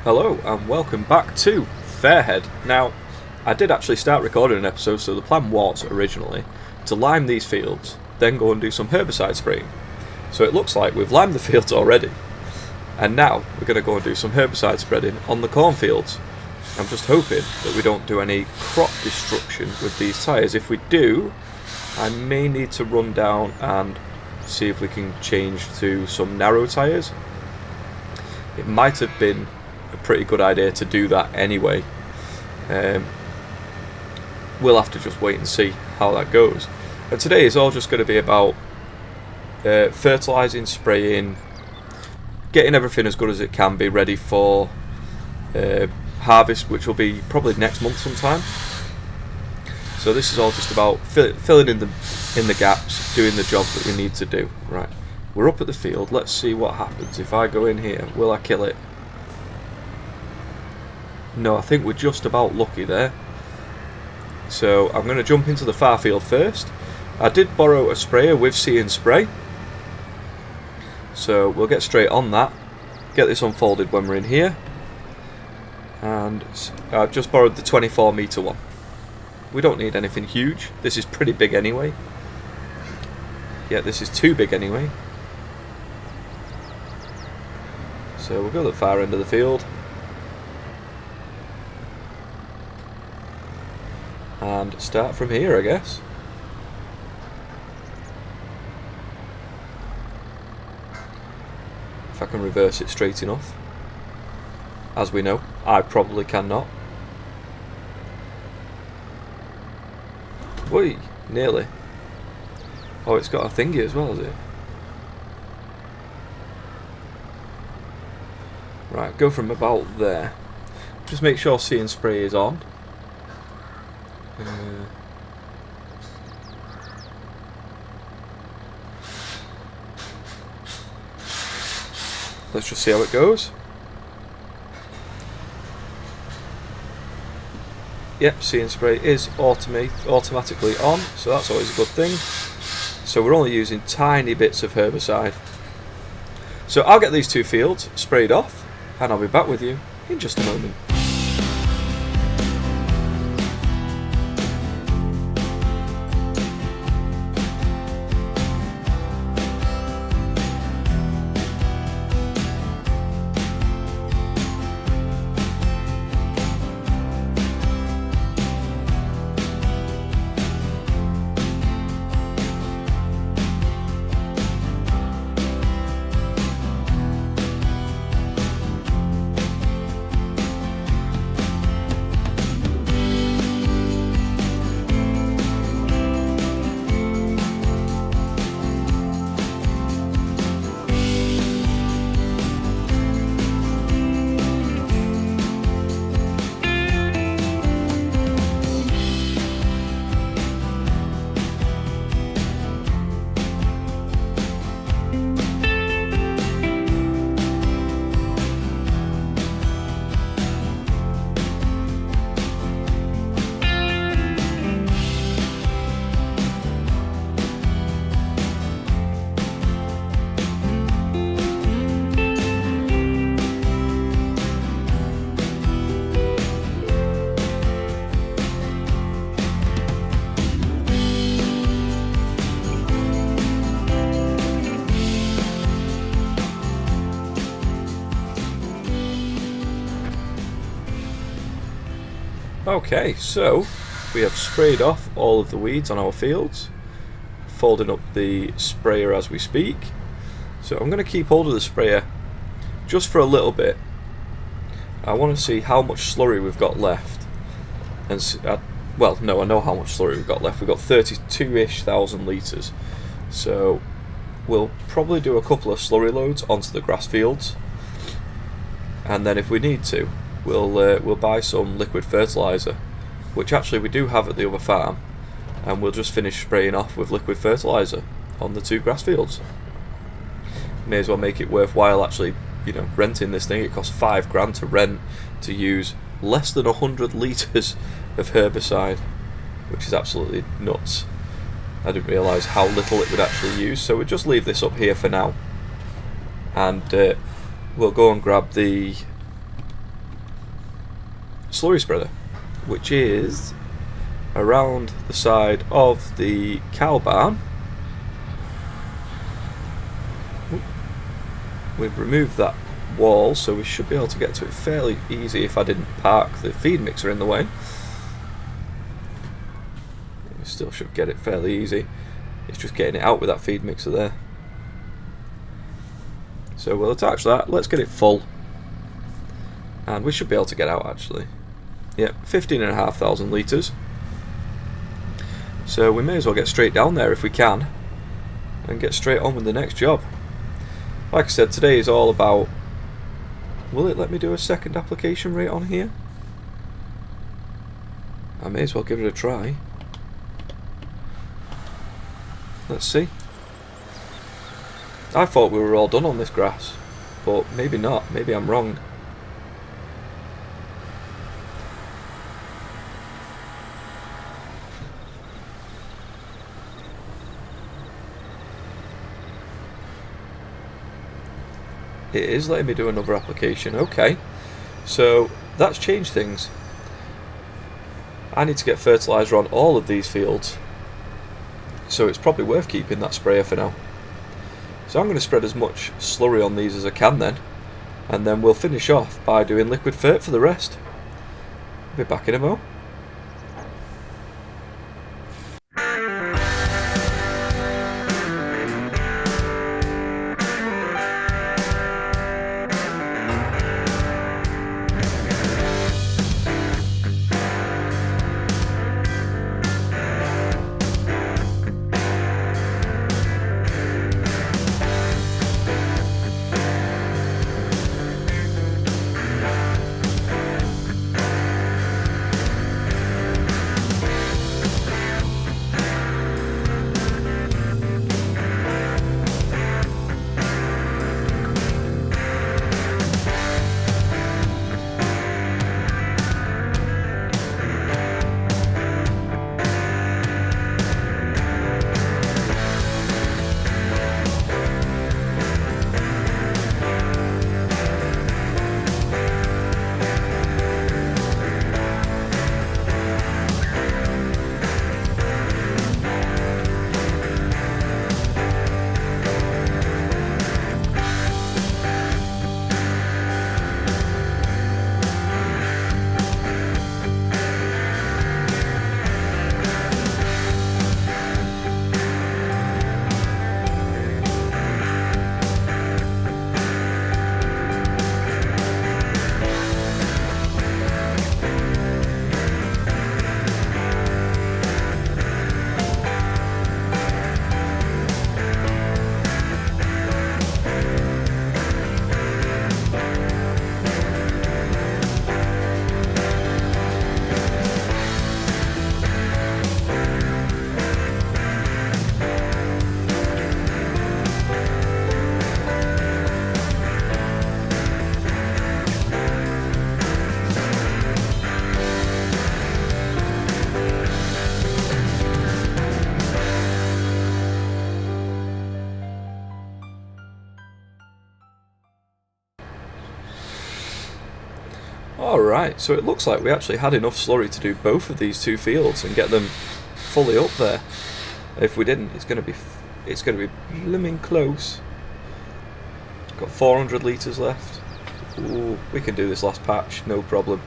Hello and welcome back to Fairhead. Now, I did actually start recording an episode, so the plan was originally to lime these fields, then go and do some herbicide spraying. So it looks like we've limed the fields already, and now we're going to go and do some herbicide spreading on the cornfields. I'm just hoping that we don't do any crop destruction with these tyres. If we do, I may need to run down and see if we can change to some narrow tyres. It might have been a pretty good idea to do that anyway. We'll have to just wait and see how that goes. And today is all just going to be about fertilising, spraying, getting everything as good as it can be ready for harvest, which will be probably next month sometime. So this is all just about filling in the gaps, doing the job that we need to do. Right, we're up at the field. Let's see what happens if I go in here. Will I kill it? No, I think we're just about lucky there. So I'm going to jump into the far field first. I did borrow a sprayer with See and Spray, so we'll get straight on that. Get this unfolded when we're in here. And I've just borrowed the 24 metre one. We don't need anything huge. This is pretty big anyway. Yeah, this is too big anyway. So we'll go to the far end of the field. And start from here, I guess. If I can reverse it straight enough. As we know, I probably cannot. Whee! Nearly. Oh, it's got a thingy as well, has it? Right, go from about there. Just make sure See and Spray is on. Let's just see how it goes. Yep, See and Spray is automatically on, so that's always a good thing. So we're only using tiny bits of herbicide. So I'll get these two fields sprayed off, and I'll be back with you in just a moment. Okay, so we have sprayed off all of the weeds on our fields, folding up the sprayer as we speak. So I'm going to keep hold of the sprayer just for a little bit. I want to see how much slurry we've got left. And well, no, I know how much slurry we've got left. We've got 32-ish thousand litres. So we'll probably do a couple of slurry loads onto the grass fields, and then if we need to, we'll buy some liquid fertiliser, which actually we do have at the other farm, and we'll just finish spraying off with liquid fertiliser on the two grass fields. May as well make it worthwhile actually, renting this thing. It costs £5 to rent to use less than 100 litres of herbicide, which is absolutely nuts. I didn't realise how little it would actually use, so we'll just leave this up here for now, and we'll go and grab the slurry spreader, which is around the side of the cow barn. We've removed that wall, so we should be able to get to it fairly easy if I didn't park the feed mixer in the way. We still should get it fairly easy. It's just getting it out with that feed mixer there. So we'll attach that, let's get it full, and we should be able to get out actually. Yep, 15,500 litres. So we may as well get straight down there if we can, and get straight on with the next job. Like I said, today is all about... Will it let me do a second application rate on here? I may as well give it a try. Let's see. I thought we were all done on this grass, but maybe not, maybe I'm wrong. It is letting me do another application. Okay, so that's changed things. I need to get fertiliser on all of these fields, so it's probably worth keeping that sprayer for now. So I'm going to spread as much slurry on these as I can then, and then we'll finish off by doing liquid fert for the rest. Be back in a mo. Alright, so it looks like we actually had enough slurry to do both of these two fields and get them fully up there. If we didn't, it's going to be blooming close. Got 400 litres left. Ooh, we can do this last patch, no problem.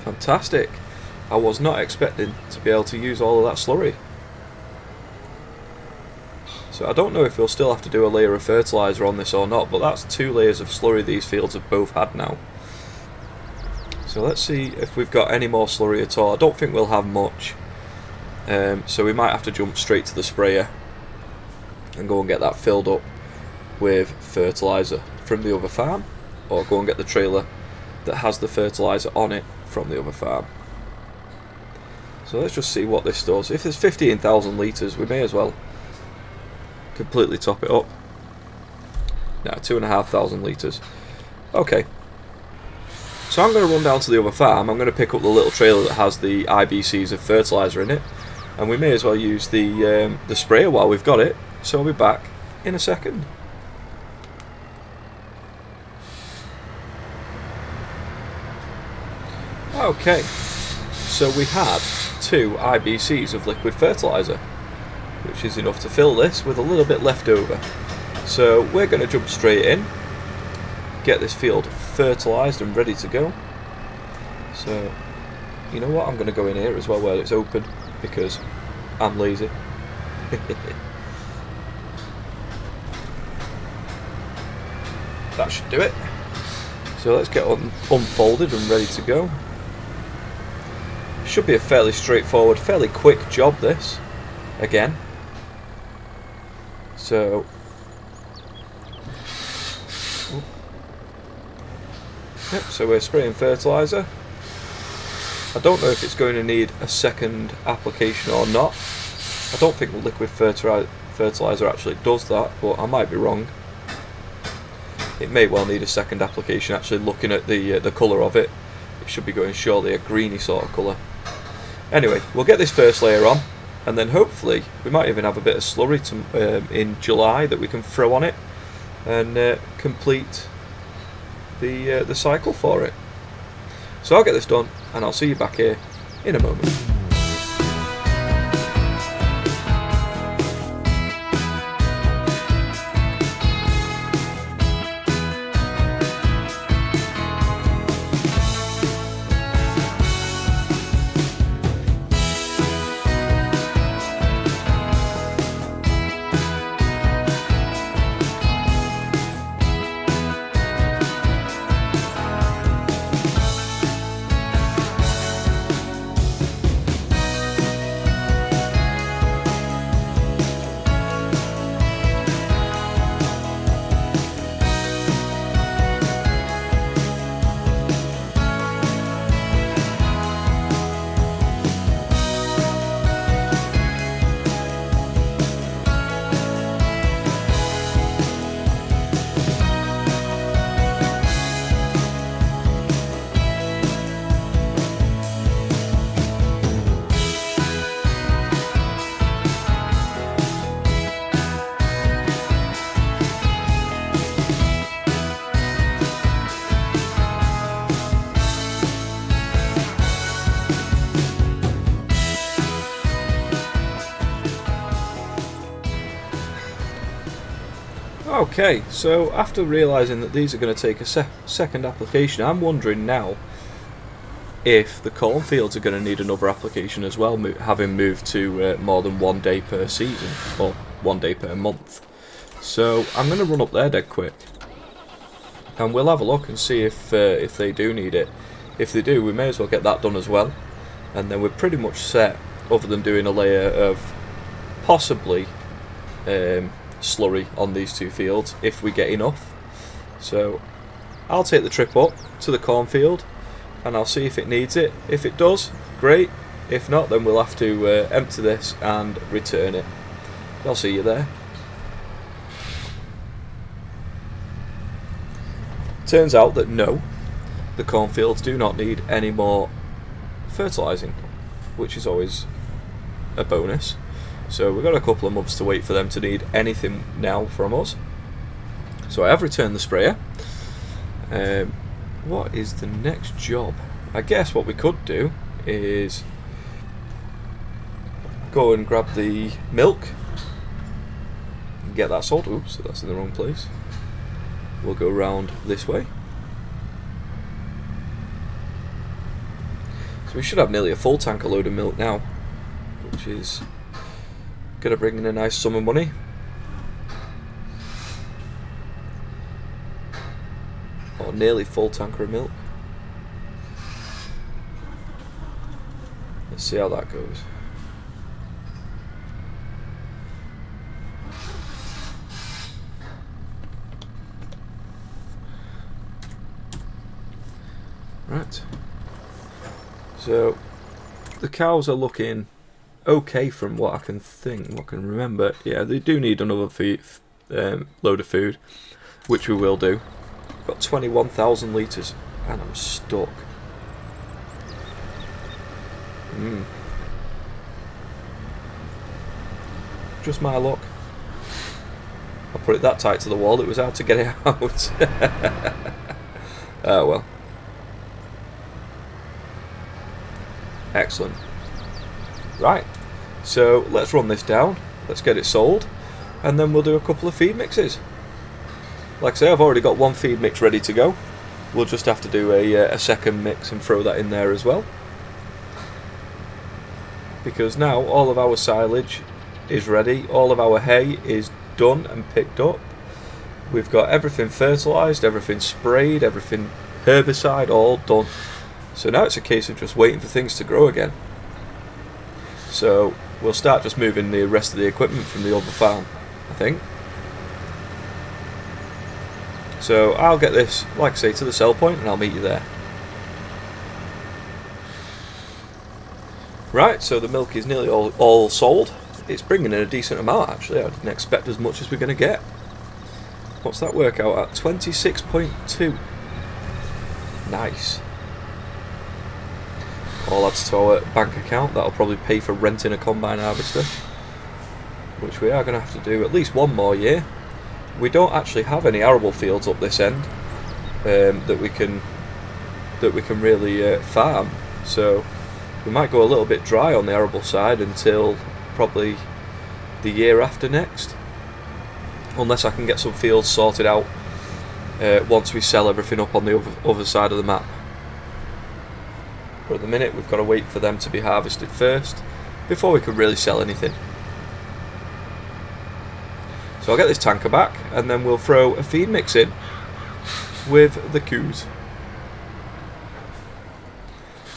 Fantastic. I was not expecting to be able to use all of that slurry. So I don't know if we'll still have to do a layer of fertiliser on this or not, but that's 2 layers of slurry these fields have both had now. So let's see if we've got any more slurry at all. I don't think we'll have much. So we might have to jump straight to the sprayer and go and get that filled up with fertiliser from the other farm, or go and get the trailer that has the fertiliser on it from the other farm. So let's just see what this does. If there's 15,000 litres, we may as well completely top it up. Now 2,500 litres. Okay, so I'm going to run down to the other farm. I'm going to pick up the little trailer that has the IBCs of fertiliser in it, and we may as well use the sprayer while we've got it. So I'll be back in a second. Okay, so we had 2 IBCs of liquid fertiliser, which is enough to fill this with a little bit left over. So we're going to jump straight in, get this field fertilised and ready to go. So, you know what, I'm going to go in here as well where it's open, because I'm lazy. That should do it. So let's get unfolded and ready to go. Should be a fairly straightforward, fairly quick job this, again. So, yep, so we're spraying fertiliser. I don't know if it's going to need a second application or not. I don't think liquid fertiliser actually does that, but I might be wrong. It may well need a second application. Actually, looking at the colour of it, it should be going surely a greeny sort of colour. Anyway, we'll get this first layer on, and then hopefully we might even have a bit of slurry in July that we can throw on it and complete the cycle for it. So I'll get this done, and I'll see you back here in a moment. Okay, so after realising that these are going to take a second application, I'm wondering now if the cornfields are going to need another application as well, having moved to more than 1 day per season, or 1 day per month. So I'm going to run up there dead quick, and we'll have a look and see if they do need it. If they do, we may as well get that done as well, and then we're pretty much set, other than doing a layer of possibly slurry on these 2 fields if we get enough. So I'll take the trip up to the cornfield and I'll see if it needs it. If it does, great. If not, then we'll have to empty this and return it. I'll see you there. Turns out that no, the cornfields do not need any more fertilising, which is always a bonus. So we've got a couple of months to wait for them to need anything now from us. So I have returned the sprayer. What is the next job? I guess what we could do is go and grab the milk and get that sold. Oops, that's in the wrong place. We'll go round this way. So we should have nearly a full tanker load of milk now, which is going to bring in a nice sum of money. Or nearly full tanker of milk. Let's see how that goes. Right. So the cows are looking okay from what I can think, what I can remember. Yeah, they do need another load of food, which we will do. Got 21,000 litres and I'm stuck. Just my luck. I put it that tight to the wall, it was hard to get it out. Oh well. Excellent. Right, so let's run this down, let's get it sold, and then we'll do a couple of feed mixes. Like I say, I've already got one feed mix ready to go. We'll just have to do a second mix and throw that in there as well. Because now all of our silage is ready, all of our hay is done and picked up. We've got everything fertilised, everything sprayed, everything herbicide, all done. So now it's a case of just waiting for things to grow again. So we'll start just moving the rest of the equipment from the other farm, I think. So I'll get this, like I say, to the sell point and I'll meet you there. Right, so the milk is nearly all sold. It's bringing in a decent amount actually. I didn't expect as much as we're going to get. What's that work out at? 26.2. Nice. All adds to our bank account. That'll probably pay for renting a combine harvester, which we are going to have to do at least one more year. We don't actually have any arable fields up this end that we can really farm, so we might go a little bit dry on the arable side until probably the year after next, unless I can get some fields sorted out once we sell everything up on the other side of the map. But at the minute we've got to wait for them to be harvested first before we can really sell anything. So I'll get this tanker back and then we'll throw a feed mix in with the coos.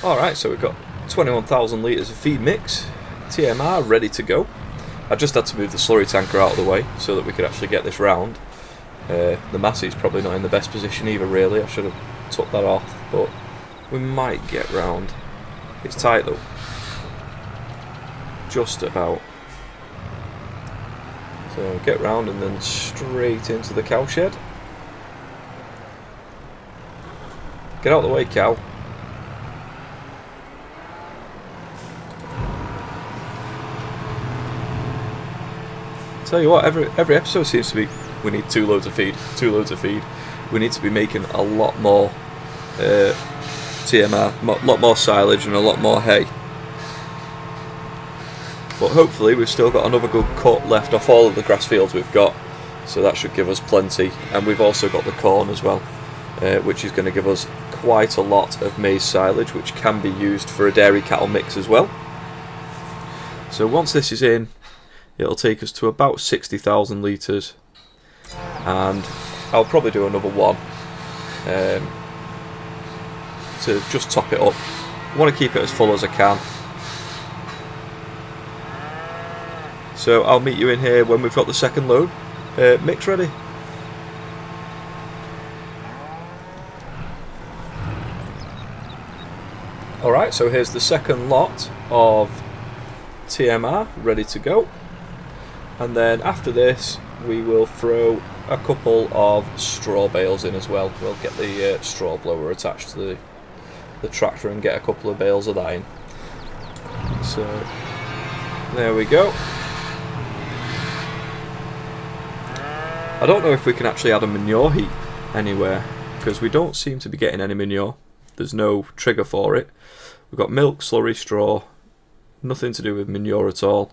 Alright, so we've got 21,000 litres of feed mix, TMR ready to go. I just had to move the slurry tanker out of the way so that we could actually get this round. The Massey's probably not in the best position either really, I should have took that off, but we might get round. It's tight though. Just about. So get round and then straight into the cow shed. Get out of the way, cow. Tell you what, every episode seems to be, we need 2 loads of feed, 2 loads of feed. We need to be making a lot more TMR, a lot more silage and a lot more hay. But hopefully we've still got another good cut left off all of the grass fields we've got, so that should give us plenty. And we've also got the corn as well, which is going to give us quite a lot of maize silage, which can be used for a dairy cattle mix as well. So once this is in, it'll take us to about 60,000 litres, and I'll probably do another one to just top it up. I want to keep it as full as I can. So I'll meet you in here when we've got the second load mix ready. Alright, so here's the second lot of TMR ready to go. And then after this we will throw a couple of straw bales in as well. We'll get the straw blower attached to the tractor and get a couple of bales of that in. So there we go. I don't know if we can actually add a manure heap anywhere, because we don't seem to be getting any manure. There's no trigger for it. We've got milk, slurry, straw, nothing to do with manure at all,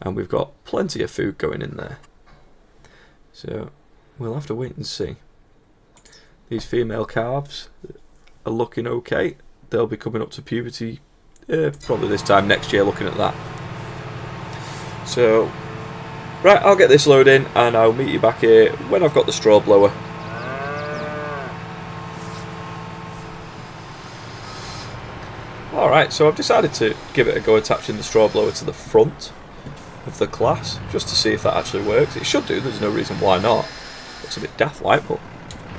and we've got plenty of food going in there. So we'll have to wait and see. These female calves are looking okay. They'll be coming up to puberty probably this time next year, looking at that. So right, I'll get this load in and I'll meet you back here when I've got the straw blower. Alright, so I've decided to give it a go attaching the straw blower to the front of the class, just to see if that actually works. It should do, there's no reason why not. Looks a bit daft like, but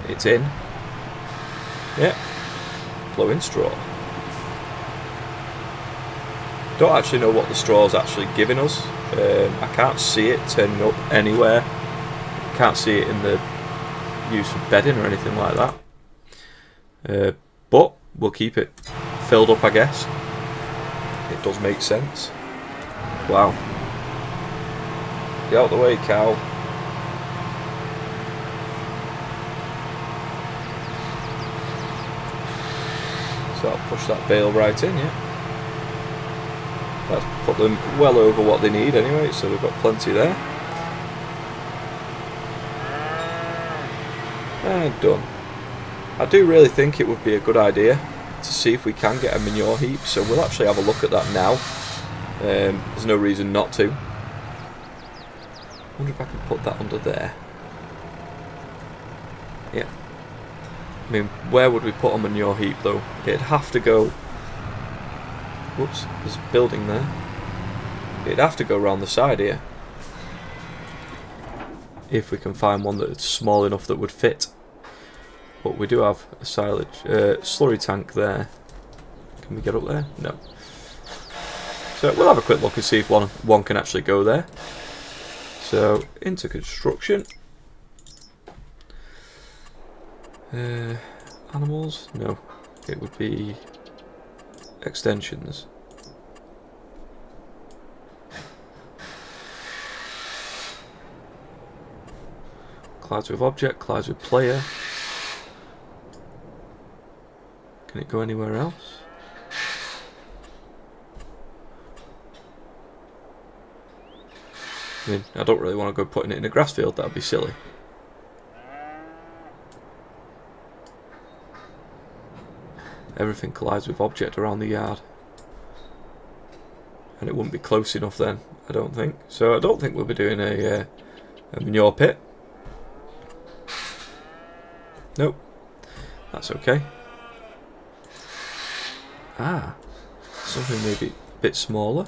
it's in. Yeah, blowing straw. Don't actually know what the straw is actually giving us. I can't see it turning up anywhere. Can't see it in the use for bedding or anything like that. But we'll keep it filled up, I guess. It does make sense. Wow. Get out of the way, cow. So I'll push that bale right in, yeah. put them well over what they need anyway, so we've got plenty there. And done. I do really think it would be a good idea to see if we can get a manure heap, so we'll actually have a look at that now. There's no reason not to. I wonder if I can put that under there. Yeah. I mean, where would we put a manure heap though? It'd have to go... Whoops, there's a building there. It'd have to go around the side here. If we can find one that's small enough that would fit. But we do have a slurry tank there. Can we get up there? No. So we'll have a quick look and see if one can actually go there. So, into construction. Animals? No. It would be extensions. Collides with object, collides with player. Can it go anywhere else? I mean, I don't really want to go putting it in a grass field, that would be silly. Everything collides with object around the yard. And it wouldn't be close enough then, I don't think. So I don't think we'll be doing a manure pit. Nope. That's okay. Ah, something maybe a bit smaller.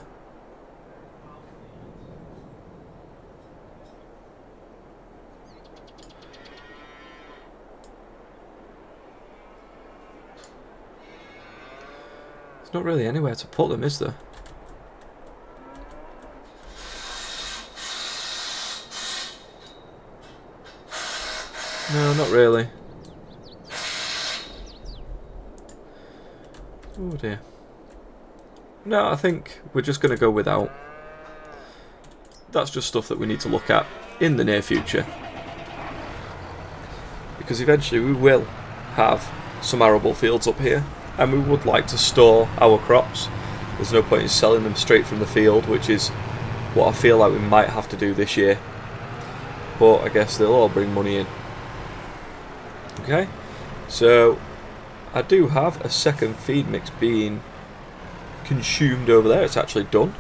There's not really anywhere to put them, is there? No, not really. Oh dear. No, I think we're just going to go without. That's just stuff that we need to look at in the near future. Because eventually we will have some arable fields up here. And we would like to store our crops. There's no point in selling them straight from the field, which is what I feel like we might have to do this year. But I guess they'll all bring money in. Okay, so I do have a second feed mix being consumed over there. It's actually done.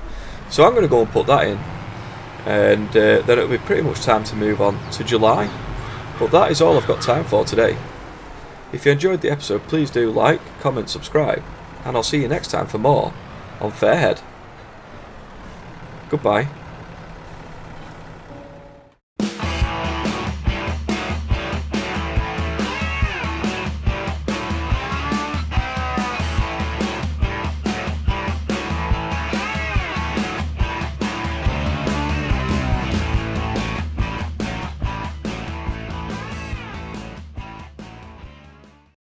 So I'm going to go and put that in. And then it'll be pretty much time to move on to July. But that is all I've got time for today. If you enjoyed the episode, please do like, comment, subscribe, and I'll see you next time for more on Fairhead. Goodbye.